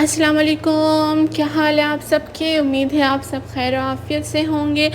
अस्सलाम वालेकुम, क्या हाल है आप सबके। उम्मीद है आप सब खैर आफियत से होंगे।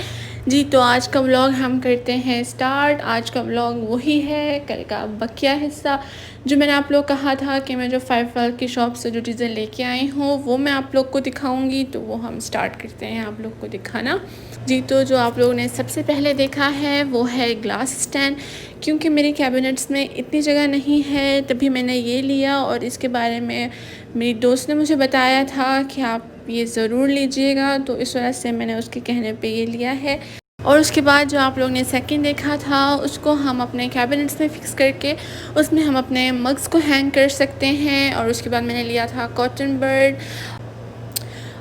जी तो आज का व्लॉग हम करते हैं स्टार्ट। आज का व्लॉग वही है, कल का बकिया हिस्सा जो मैंने आप लोग कहा था कि मैं जो 5 की शॉप से जो चीज़ें लेके आई हूँ वो मैं आप लोग को दिखाऊंगी। तो वो हम स्टार्ट करते हैं आप लोग को दिखाना। जी तो जो आप लोगों ने सबसे पहले देखा है वो है ग्लास स्टैंड, क्योंकि मेरे कैबिनेट्स में इतनी जगह नहीं है तभी मैंने ये लिया। और इसके बारे में मेरी दोस्त ने मुझे बताया था कि आप ये ज़रूर लीजिएगा, तो इस वजह से मैंने उसके कहने पे ये लिया है। और उसके बाद जो आप लोग ने सेकंड देखा था उसको हम अपने कैबिनेट्स में फ़िक्स करके उसमें हम अपने मग्स को हैंग कर सकते हैं। और उसके बाद मैंने लिया था कॉटन बर्ड,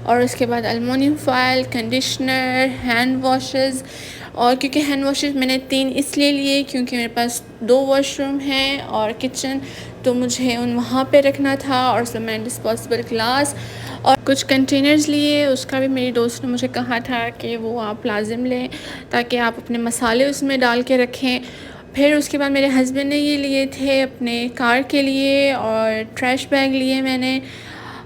और उसके बाद aluminium foil, conditioner, hand washes. और क्योंकि हैंड वॉशेस मैंने 3 इसलिए लिए क्योंकि मेरे पास 2 वॉशरूम हैं और किचन, तो मुझे उन वहाँ पे रखना था। और उसमें मैंने डिस्पोजेबल ग्लास और कुछ कंटेनर्स लिए। उसका भी मेरी दोस्त ने मुझे कहा था कि वो आप लाजिम लें ताकि आप अपने मसाले उसमें डाल के रखें। फिर उसके बाद मेरे हस्बैंड ने ये लिए थे अपने कार के लिए, और ट्रैश बैग लिए मैंने।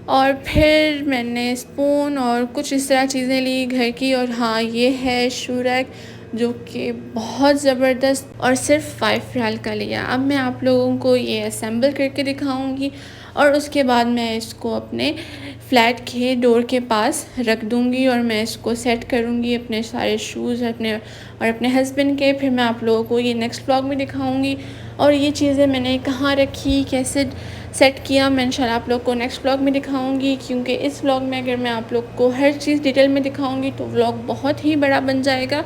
और फिर मैंने स्पून और कुछ इस तरह चीज़ें ली घर की। और हाँ, ये है शू रैक जो कि बहुत ज़बरदस्त और सिर्फ 5 रियाल का लिया। अब मैं आप लोगों को ये असेंबल करके दिखाऊंगी और उसके बाद मैं इसको अपने फ्लैट के डोर के पास रख दूंगी और मैं इसको सेट करूंगी अपने सारे शूज़ अपने हस्बैंड के। फिर मैं आप लोगों को ये नेक्स्ट व्लॉग में दिखाऊंगी। और ये चीज़ें मैंने कहाँ रखी, कैसे सेट किया, मैं इंशाल्लाह आप लोग को नेक्स्ट व्लॉग में दिखाऊंगी। क्योंकि इस व्लॉग में अगर मैं आप लोग को हर चीज़ डिटेल में दिखाऊंगी तो व्लॉग बहुत ही बड़ा बन जाएगा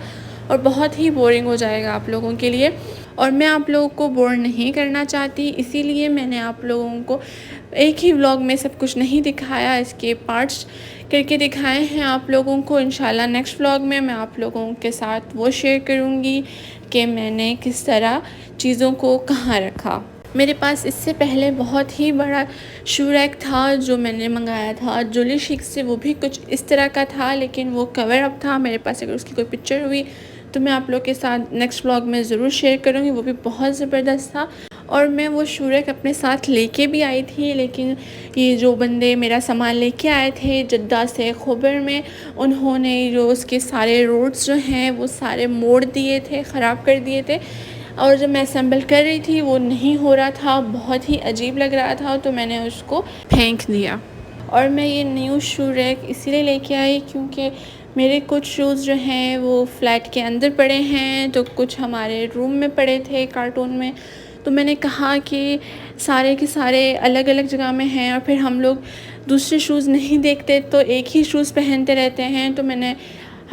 और बहुत ही बोरिंग हो जाएगा आप लोगों के लिए। और मैं आप लोगों को बोर नहीं करना चाहती, इसीलिए मैंने आप लोगों को एक ही व्लॉग में सब कुछ नहीं दिखाया, इसके पार्ट्स करके दिखाए हैं आप लोगों को। इंशाल्लाह नेक्स्ट व्लॉग में मैं आप लोगों के साथ वो शेयर करूँगी कि मैंने किस तरह चीज़ों को कहाँ रखा। मेरे पास इससे पहले बहुत ही बड़ा शू रैक था जो मैंने मंगाया था जूली शिक से। वो भी कुछ इस तरह का था, लेकिन वो कवर अप था मेरे पास। अगर उसकी कोई पिक्चर हुई तो मैं आप लोग के साथ नेक्स्ट व्लॉग में ज़रूर शेयर करूँगी। वो भी बहुत ज़बरदस्त था। और मैं वो शू रैक अपने साथ लेके भी आई थी, लेकिन ये जो बंदे मेरा सामान लेके आए थे जद्दा से खोबर में, उन्होंने जो उसके सारे रोड्स जो हैं वो सारे मोड़ दिए थे, ख़राब कर दिए थे। और जब मैं असेंबल कर रही थी वो नहीं हो रहा था, बहुत ही अजीब लग रहा था, तो मैंने उसको फेंक दिया। और मैं ये न्यू शू रैक इसीलिए लेके आई क्योंकि मेरे कुछ शूज़ जो हैं वो फ्लैट के अंदर पड़े हैं, तो कुछ हमारे रूम में पड़े थे कार्टून में। तो मैंने कहा कि सारे के सारे अलग अलग जगह में हैं और फिर हम लोग दूसरे शूज़ नहीं देखते तो एक ही शूज़ पहनते रहते हैं। तो मैंने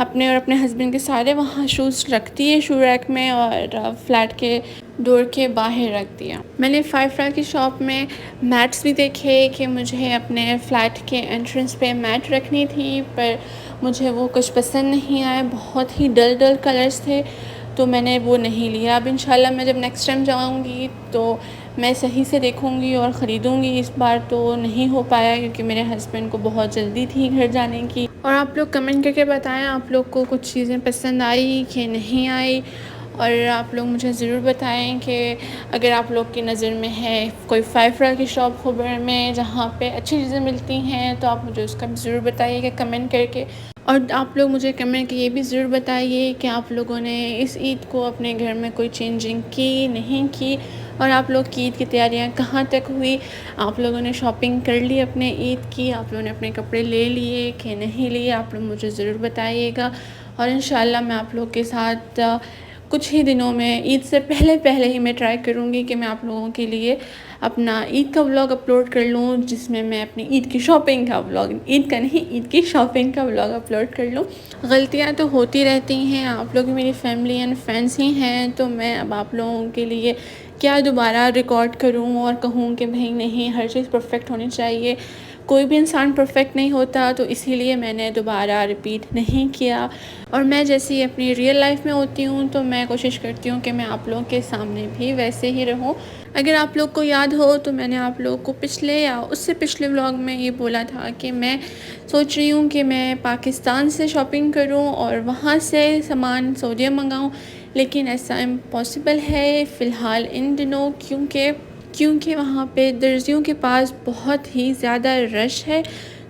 अपने और अपने हस्बैंड के सारे वहाँ शूज़ रख दिए शू रैक में और फ्लैट के डोर के बाहर रख दिया। मैंने 5 रियाल की शॉप में मैट्स भी देखे कि मुझे अपने फ़्लैट के एंट्रेंस पे मैट रखनी थी, पर मुझे वो कुछ पसंद नहीं आए, बहुत ही डल डल कलर्स थे, तो मैंने वो नहीं लिया। अब इंशाल्लाह मैं जब नेक्स्ट टाइम जाऊँगी तो मैं सही से देखूँगी और ख़रीदूँगी। इस बार तो नहीं हो पाया क्योंकि मेरे हस्बैंड को बहुत जल्दी थी घर जाने की। और आप लोग कमेंट करके बताएं आप लोग को कुछ चीज़ें पसंद आई कि नहीं आई। और आप लोग मुझे ज़रूर बताएं कि अगर आप लोग की नज़र में है कोई 5 रियाल की शॉप खोबर में जहाँ पे अच्छी चीज़ें मिलती हैं तो आप मुझे उसका भी ज़रूर बताइएगा कमेंट करके। और आप लोग मुझे कमेंट के ये भी ज़रूर बताइए कि आप लोगों ने इस ईद को अपने घर में कोई चेंजिंग की नहीं की, और आप लोग की ईद की तैयारियां कहाँ तक हुई। आप लोगों ने शॉपिंग कर ली अपने ईद की, आप लोगों ने अपने कपड़े ले लिए कि नहीं लिए, आप लोग मुझे ज़रूर बताइएगा। और इंशाल्लाह मैं आप लोग के साथ कुछ ही दिनों में ईद से पहले पहले ही मैं ट्राई करूँगी कि मैं आप लोगों के लिए अपना ईद का व्लॉग अपलोड कर लूँ, जिसमें मैं अपनी ईद की शॉपिंग का व्लॉग, ईद का नहीं ईद की शॉपिंग का व्लॉग अपलोड कर लूँ। गलतियाँ तो होती रहती हैं, आप लोग मेरी फैमिली एंड फ्रेंड्स ही हैं, तो मैं अब आप लोगों के लिए क्या दोबारा रिकॉर्ड करूँ और कहूँ कि भाई नहीं, हर चीज़ परफेक्ट होनी चाहिए। कोई भी इंसान परफेक्ट नहीं होता, तो इसीलिए मैंने दोबारा रिपीट नहीं किया। और मैं जैसी अपनी रियल लाइफ में होती हूँ तो मैं कोशिश करती हूँ कि मैं आप लोगों के सामने भी वैसे ही रहूँ। अगर आप लोग को याद हो तो मैंने आप लोगों को पिछले या उससे पिछले व्लॉग में ये बोला था कि मैं सोच रही हूँ कि मैं पाकिस्तान से शॉपिंग करूँ और वहाँ से सामान सऊदीया मंगाऊँ, लेकिन ऐसा इम्पॉसिबल है फ़िलहाल इन दिनों, क्योंकि वहाँ पे दर्जियों के पास बहुत ही ज़्यादा रश है।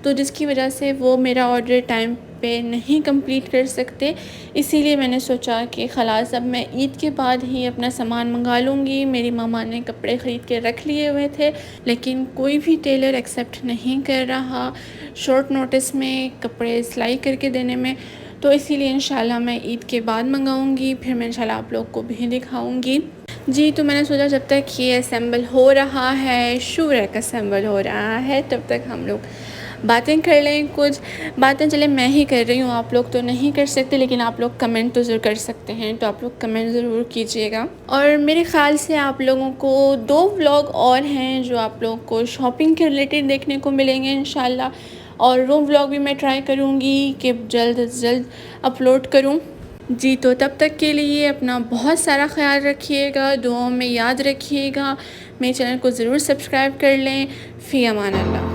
तो जिसकी वजह से वो मेरा ऑर्डर टाइम पे नहीं कंप्लीट कर सकते। इसीलिए मैंने सोचा कि ख़लास अब मैं ईद के बाद ही अपना सामान मंगा लूँगी। मेरी मामा ने कपड़े ख़रीद के रख लिए हुए थे, लेकिन कोई भी टेलर एक्सेप्ट नहीं कर रहा शॉर्ट नोटिस में कपड़े सिलाई करके देने में। तो इसीलिए इंशाल्लाह मैं ईद के बाद मंगाऊँगी, फिर मैं इंशाल्लाह आप लोग को भी दिखाऊँगी। जी, तो मैंने सोचा जब तक ये असेंबल हो रहा है, शू रैक असेंबल हो रहा है, तब तक हम लोग बातें कर लें। कुछ बातें चले मैं ही कर रही हूँ, आप लोग तो नहीं कर सकते, लेकिन आप लोग कमेंट तो ज़रूर कर सकते हैं, तो आप लोग कमेंट ज़रूर कीजिएगा। और मेरे ख़्याल से आप लोगों को 2 व्लॉग और हैं जो आप लोगों को शॉपिंग के रिलेटेड देखने को मिलेंगे इंशाल्लाह। और वो व्लॉग भी मैं ट्राई करूँगी कि जल्द से जल्द अपलोड करूँ। जी, तो तब तक के लिए अपना बहुत सारा ख़्याल रखिएगा, दुआओं में याद रखिएगा। मेरे चैनल को ज़रूर सब्सक्राइब कर लें। फ़ी अमान अल्लाह।